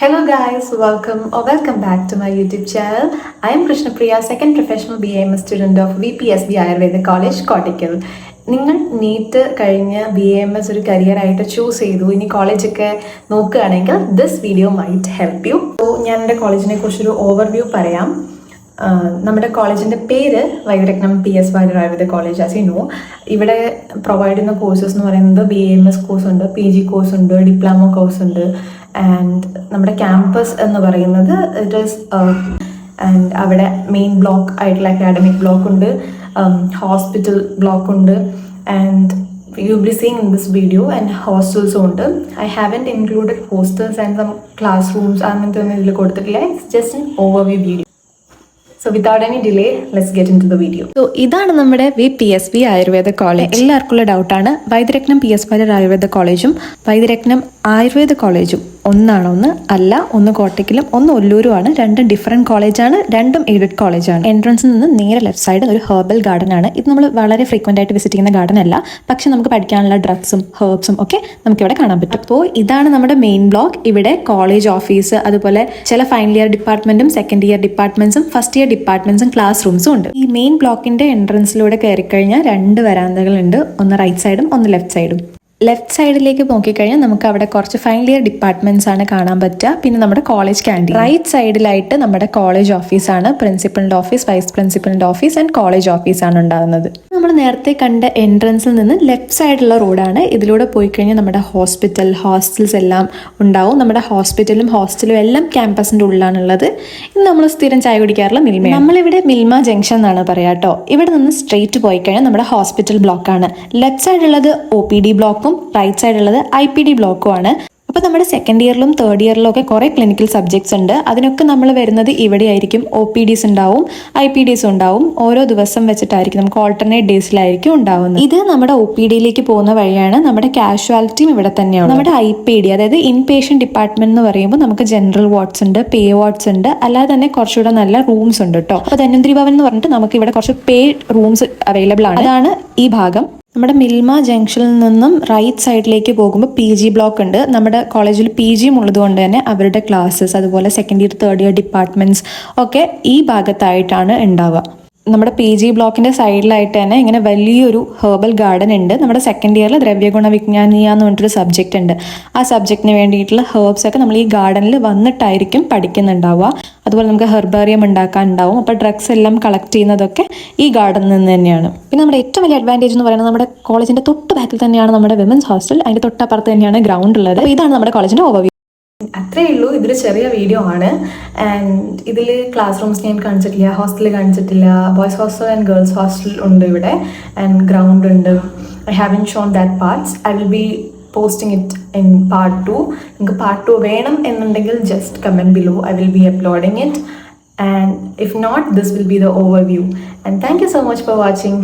Hello guys, welcome back to my YouTube channel. I am Krishna Priya, second professional BAMS student of VPSB Ayurveda College, Kottakkal. നിങ്ങൾ NEET കഴിഞ്ഞ് BAMS ഒരു കരിയറായിട്ട് choose ചെയ്തു, ഇനി കോളേജൊക്കെ നോക്കുകയാണെങ്കിൽ this video might help you. So ഞാൻ എൻ്റെ കോളേജിനെ കുറിച്ചൊരു ഓവർവ്യൂ പറയാം. നമ്മുടെ കോളേജിൻ്റെ പേര് Vaidyaratnam PS Varier Ayurveda college. As you know, ഇവിടെ പ്രൊവൈഡ് ചെയ്യുന്ന കോഴ്സസ് എന്ന് പറയുന്നത് BAMS കോഴ്സ് ഉണ്ട്, PG കോഴ്സ് ഉണ്ട്, ഡിപ്ലോമ കോഴ്സ് ഉണ്ട്. ആൻഡ് നമ്മുടെ ക്യാമ്പസ് എന്ന് പറയുന്നത് ഇറ്റ് ഈസ് ആൻഡ് അവിടെ മെയിൻ ബ്ലോക്ക് ആയിട്ടുള്ള അക്കാഡമിക് ബ്ലോക്ക് ഉണ്ട്, ഹോസ്പിറ്റൽ ബ്ലോക്ക് ഉണ്ട്, and you be seeing in this video and ഹോസ്റ്റൽസും ഉണ്ട്. I haven't included hostels and some classrooms അങ്ങനത്തെ ഒന്നും ഇതിൽ കൊടുത്തിട്ടില്ല. It's just an overview video. So without any delay, let's get into the video. So ഇതാണ് നമ്മുടെ VPSB Ayurveda college. എല്ലാവർക്കുള്ള ഡൗട്ടാണ്, വൈദ്യരത്നം PS വാര്യർ ആയുർവേദ കോളേജും വൈദ്യരത്നം ആയുർവേദ കോളേജും ഒന്നാണോ? അല്ല, ഒന്ന് കോട്ടയ്ക്കലും ഒന്ന് ഒല്ലൂരുമാണ്. രണ്ടും ഡിഫറെൻറ്റ് കോളേജാണ്, രണ്ടും എയ്ഡഡ് കോളേജാണ്. എൻട്രൻസിൽ നിന്ന് നേരെ ലെഫ്റ്റ് സൈഡ് ഒരു ഹെർബൽ ഗാർഡൻ ആണ്. ഇത് നമ്മൾ വളരെ ഫ്രീക്വൻ്റ് ആയിട്ട് വിസിറ്റ് ചെയ്യുന്ന ഗാർഡൻ അല്ല, പക്ഷെ നമുക്ക് പഠിക്കാനുള്ള ഡ്രഗ്സും ഹെർബ്സും ഒക്കെ നമുക്കിവിടെ കാണാൻ പറ്റും. അപ്പോൾ ഇതാണ് നമ്മുടെ മെയിൻ ബ്ലോക്ക്. ഇവിടെ കോളേജ് ഓഫീസ്, അതുപോലെ ചില ഫൈനൽ ഇയർ ഡിപ്പാർട്ട്മെന്റും സെക്കൻഡ് ഇയർ ഡിപ്പാർട്ട്മെന്റ്സും ഫസ്റ്റ് ഇയർ ഡിപ്പാർട്ട്മെന്റ്സും ക്ലാസ് റൂംസും ഉണ്ട്. ഈ മെയിൻ ബ്ലോക്കിന്റെ എൻട്രൻസിലൂടെ കയറിക്കഴിഞ്ഞാൽ രണ്ട് വരാന്തകളുണ്ട്, ഒന്ന് റൈറ്റ് സൈഡും ഒന്ന് ലെഫ്റ്റ് സൈഡും. ലെഫ്റ്റ് സൈഡിലേക്ക് നോക്കിക്കഴിഞ്ഞാൽ നമുക്ക് അവിടെ കുറച്ച് ഫൈനൽ ഇയർ ഡിപ്പാർട്ട്മെന്റ്സ് ആണ് കാണാൻ പറ്റുക, പിന്നെ നമ്മുടെ കോളേജ് ക്യാൻറ്റീൻ. റൈറ്റ് സൈഡിലായിട്ട് നമ്മുടെ കോളേജ് ഓഫീസാണ്, പ്രിൻസിപ്പലിന്റെ ഓഫീസ്, വൈസ് പ്രിൻസിപ്പലിന്റെ ഓഫീസ് ആൻഡ് കോളേജ് ഓഫീസാണ് ഉണ്ടാകുന്നത്. നമ്മൾ നേരത്തെ കണ്ട എൻട്രൻസിൽ നിന്ന് ലെഫ്റ്റ് സൈഡിലുള്ള റോഡാണ്. ഇതിലൂടെ പോയി കഴിഞ്ഞാൽ നമ്മുടെ ഹോസ്പിറ്റൽ, ഹോസ്റ്റൽസ് എല്ലാം ഉണ്ടാവും. നമ്മുടെ ഹോസ്പിറ്റലും ഹോസ്റ്റലും എല്ലാം ക്യാമ്പസിന്റെ ഉള്ളിലാണുള്ളത്. ഇന്ന് നമ്മൾ സ്ഥിരം ചായ കുടിക്കാറുള്ള മിൽമ. നമ്മളിവിടെ മിൽമ ജംഗ്ഷൻ എന്നാണ് പറയാ കേട്ടോ. ഇവിടെ നിന്ന് സ്ട്രെയിറ്റ് പോയി കഴിഞ്ഞാൽ നമ്മുടെ ഹോസ്പിറ്റൽ ബ്ലോക്കാണ്. ലെഫ്റ്റ് സൈഡിലുള്ളത് OPD ബ്ലോക്കും റൈറ്റ് സൈഡിലുള്ളത് IPD ബ്ലോക്കും ആണ്. അപ്പോൾ നമ്മുടെ സെക്കൻഡ് ഇയറിലും തേർഡ് ഇയറിലും ഒക്കെ കുറേ ക്ലിനിക്കൽ സബ്ജക്ട്സ് ഉണ്ട്. അതിനൊക്കെ നമ്മൾ വരുന്നത് ഇവിടെ ആയിരിക്കും. OPDs ഉണ്ടാവും, IPDs ഉണ്ടാവും. ഓരോ ദിവസം വെച്ചിട്ടായിരിക്കും, നമുക്ക് ഓൾട്ടർനേറ്റ് ഡേയ്സിലായിരിക്കും ഉണ്ടാവുന്നത്. ഇത് നമ്മുടെ OPDയിലേക്ക് പോകുന്ന വഴിയാണ്. നമ്മുടെ കാഷ്വാലിറ്റിയും ഇവിടെ തന്നെയാണ്. നമ്മുടെ IPD, അതായത് ഇൻ പേഷ്യന്റ് ഡിപ്പാർട്ട്മെന്റ് എന്ന് പറയുമ്പോൾ നമുക്ക് ജനറൽ വാർഡ്സ് ഉണ്ട്, പേ വാർഡ്സ് ഉണ്ട്, അല്ലാതെ തന്നെ കുറച്ചുകൂടെ നല്ല റൂംസ് ഉണ്ട് കേട്ടോ. അപ്പോൾ ധന്വന്തരി ഭവൻ എന്ന് പറഞ്ഞിട്ട് നമുക്ക് ഇവിടെ കുറച്ച് പേ റൂംസ് അവൈലബിൾ ആണ്. അതാണ് ഈ ഭാഗം. നമ്മുടെ മിൽമ ജംഗ്ഷനിൽ നിന്നും റൈറ്റ് സൈഡിലേക്ക് പോകുമ്പോൾ PG ബ്ലോക്ക് ഉണ്ട്. നമ്മുടെ കോളേജിൽ PGയും ഉള്ളതുകൊണ്ട് തന്നെ അവരുടെ ക്ലാസ്സസ്, അതുപോലെ second year third year departments ഒക്കെ ഈ ഭാഗത്തായിട്ടാണ് ഉണ്ടാവുക. നമ്മുടെ PG ബ്ലോക്കിന്റെ സൈഡിലായിട്ട് തന്നെ ഇങ്ങനെ വലിയൊരു ഹെർബൽ ഗാർഡൻ ഉണ്ട്. നമ്മുടെ സെക്കൻഡ് ഇയറിൽ ദ്രവ്യഗുണ വിജ്ഞാനീയ എന്ന് പറഞ്ഞിട്ടൊരു സബ്ജക്റ്റ് ഉണ്ട്. ആ സബ്ജക്റ്റിന് വേണ്ടിയിട്ടുള്ള ഹെർബ്സ് ഒക്കെ നമ്മൾ ഈ ഗാർഡനിൽ വന്നിട്ടായിരിക്കും പഠിക്കുന്നുണ്ടാവുക. അതുപോലെ നമുക്ക് ഹെർബേറിയം ഉണ്ടാക്കാൻ ഉണ്ടാവും. അപ്പോൾ ഡ്രഗ്സ് എല്ലാം കളക്ട് ചെയ്യുന്നതൊക്കെ ഈ ഗാർഡനിൽ നിന്ന് തന്നെയാണ്. പിന്നെ നമ്മുടെ ഏറ്റവും വലിയ അഡ്വാൻറ്റേജ് എന്ന് പറയുന്നത്, നമ്മുടെ കോളേജിന്റെ തൊട്ട് ബാക്കിൽ തന്നെയാണ് നമ്മുടെ വിമൻസ് ഹോസ്റ്റൽ. അതിന്റെ തൊട്ടപ്പുറത്ത് തന്നെയാണ് ഗ്രൗണ്ട് ഉള്ളത്. ഇതാണ് നമ്മുടെ കോളേജിന്റെ ഓവർവ്യൂ. അത്രേ ഉള്ളൂ. ഇതൊരു ചെറിയ വീഡിയോ ആണ്. ആൻഡ് ഇതിൽ ക്ലാസ് റൂംസ് ഞാൻ കാണിച്ചിട്ടില്ല, ഹോസ്റ്റൽ കാണിച്ചിട്ടില്ല. Boys hostel and girls hostel ഉണ്ട് ഇവിടെ, ആൻഡ് ഗ്രൗണ്ട് ഉണ്ട്. I haven't shown that parts. I will be posting it in part 2. നിങ്ങൾക്ക് part 2 വേണം എന്നുണ്ടെങ്കിൽ just comment below. I will be uploading it, and if not, this will be the overview. And thank you so much for watching.